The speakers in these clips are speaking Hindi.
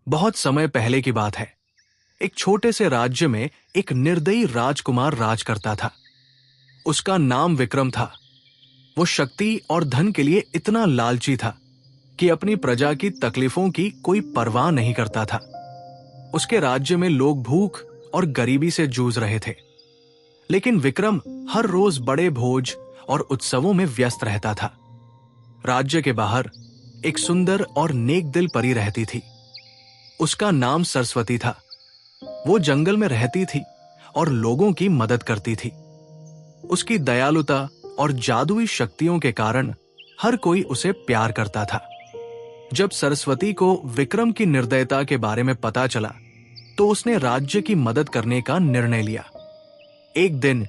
बहुत समय पहले की बात है। एक छोटे से राज्य में एक निर्दयी राजकुमार राज करता था। उसका नाम विक्रम था। वो शक्ति और धन के लिए इतना लालची था कि अपनी प्रजा की तकलीफों की कोई परवाह नहीं करता था। उसके राज्य में लोग भूख और गरीबी से जूझ रहे थे, लेकिन विक्रम हर रोज बड़े भोज और उत्सवों में व्यस्त रहता था। राज्य के बाहर एक सुंदर और नेक दिल परी रहती थी। उसका नाम सरस्वती था। वो जंगल में रहती थी और लोगों की मदद करती थी। उसकी दयालुता और जादुई शक्तियों के कारण हर कोई उसे प्यार करता था। जब सरस्वती को विक्रम की निर्दयता के बारे में पता चला, तो उसने राज्य की मदद करने का निर्णय लिया। एक दिन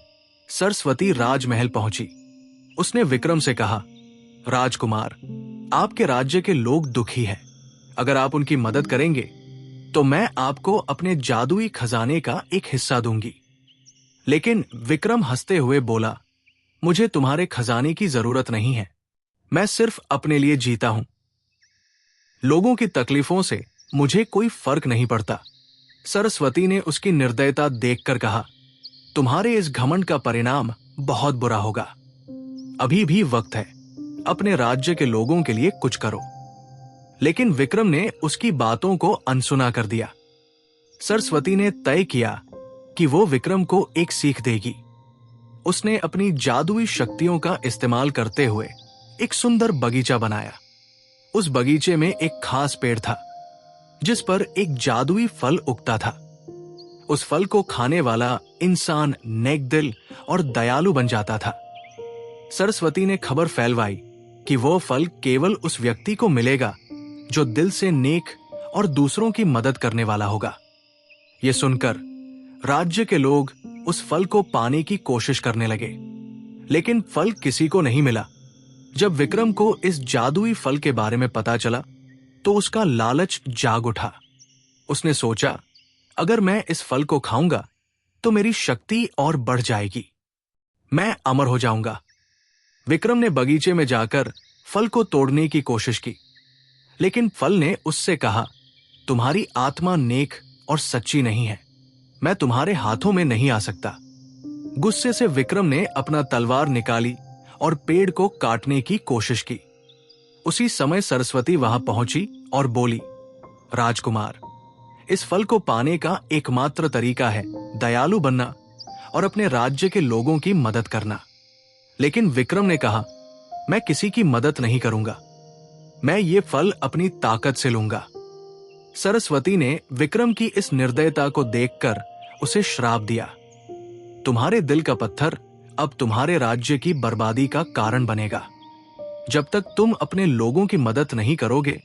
सरस्वती राजमहल पहुंची। उसने विक्रम से कहा, राजकुमार, आपके राज्य के लोग दुखी हैं। अगर आप उनकी मदद करेंगे तो मैं आपको अपने जादुई खजाने का एक हिस्सा दूंगी। लेकिन विक्रम हंसते हुए बोला, मुझे तुम्हारे खजाने की जरूरत नहीं है। मैं सिर्फ अपने लिए जीता हूं। लोगों की तकलीफों से मुझे कोई फर्क नहीं पड़ता। सरस्वती ने उसकी निर्दयता देखकर कहा, तुम्हारे इस घमंड का परिणाम बहुत बुरा होगा। अभी भी वक्त है, अपने राज्य के लोगों के लिए कुछ करो। लेकिन विक्रम ने उसकी बातों को अनसुना कर दिया। सरस्वती ने तय किया कि वो विक्रम को एक सीख देगी। उसने अपनी जादुई शक्तियों का इस्तेमाल करते हुए एक सुंदर बगीचा बनाया। उस बगीचे में एक खास पेड़ था, जिस पर एक जादुई फल उगता था। उस फल को खाने वाला इंसान नेक दिल और दयालु बन जाता था। सरस्वती ने खबर फैलवाई कि वो फल केवल उस व्यक्ति को मिलेगा जो दिल से नेक और दूसरों की मदद करने वाला होगा। यह सुनकर राज्य के लोग उस फल को पाने की कोशिश करने लगे, लेकिन फल किसी को नहीं मिला। जब विक्रम को इस जादुई फल के बारे में पता चला, तो उसका लालच जाग उठा। उसने सोचा, अगर मैं इस फल को खाऊंगा तो मेरी शक्ति और बढ़ जाएगी। मैं अमर हो जाऊंगा। विक्रम ने बगीचे में जाकर फल को तोड़ने की कोशिश की, लेकिन फल ने उससे कहा, तुम्हारी आत्मा नेक और सच्ची नहीं है। मैं तुम्हारे हाथों में नहीं आ सकता। गुस्से से विक्रम ने अपना तलवार निकाली और पेड़ को काटने की कोशिश की। उसी समय सरस्वती वहां पहुंची और बोली, राजकुमार, इस फल को पाने का एकमात्र तरीका है दयालु बनना और अपने राज्य के लोगों की मदद करना। लेकिन विक्रम ने कहा, मैं किसी की मदद नहीं करूंगा। मैं ये फल अपनी ताकत से लूंगा। सरस्वती ने विक्रम की इस निर्दयता को देखकर उसे श्राप दिया, तुम्हारे दिल का पत्थर अब तुम्हारे राज्य की बर्बादी का कारण बनेगा। जब तक तुम अपने लोगों की मदद नहीं करोगे,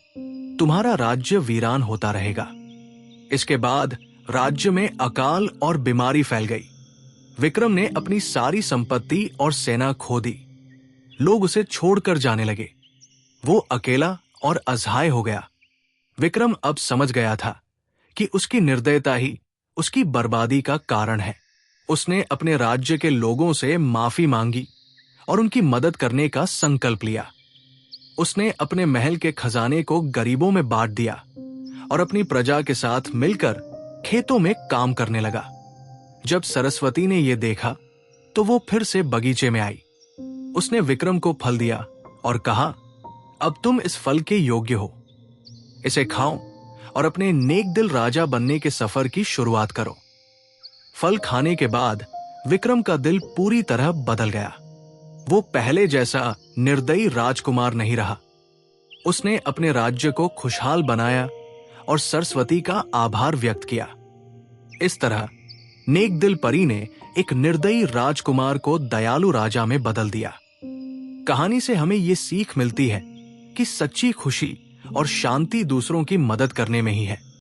तुम्हारा राज्य वीरान होता रहेगा। इसके बाद राज्य में अकाल और बीमारी फैल गई। विक्रम ने अपनी सारी संपत्ति और सेना खो दी। लोग उसे छोड़कर जाने लगे। वो अकेला और असहाय हो गया। विक्रम अब समझ गया था कि उसकी निर्दयता ही उसकी बर्बादी का कारण है। उसने अपने राज्य के लोगों से माफी मांगी और उनकी मदद करने का संकल्प लिया। उसने अपने महल के खजाने को गरीबों में बांट दिया और अपनी प्रजा के साथ मिलकर खेतों में काम करने लगा। जब सरस्वती ने यह देखा, तो वो फिर से बगीचे में आई। उसने विक्रम को फल दिया और कहा, अब तुम इस फल के योग्य हो। इसे खाओ और अपने नेक दिल राजा बनने के सफर की शुरुआत करो। फल खाने के बाद विक्रम का दिल पूरी तरह बदल गया। वो पहले जैसा निर्दयी राजकुमार नहीं रहा। उसने अपने राज्य को खुशहाल बनाया और सरस्वती का आभार व्यक्त किया। इस तरह नेक दिल परी ने एक निर्दयी राजकुमार को दयालु राजा में बदल दिया। कहानी से हमें ये सीख मिलती है कि सच्ची खुशी और शांति दूसरों की मदद करने में ही है।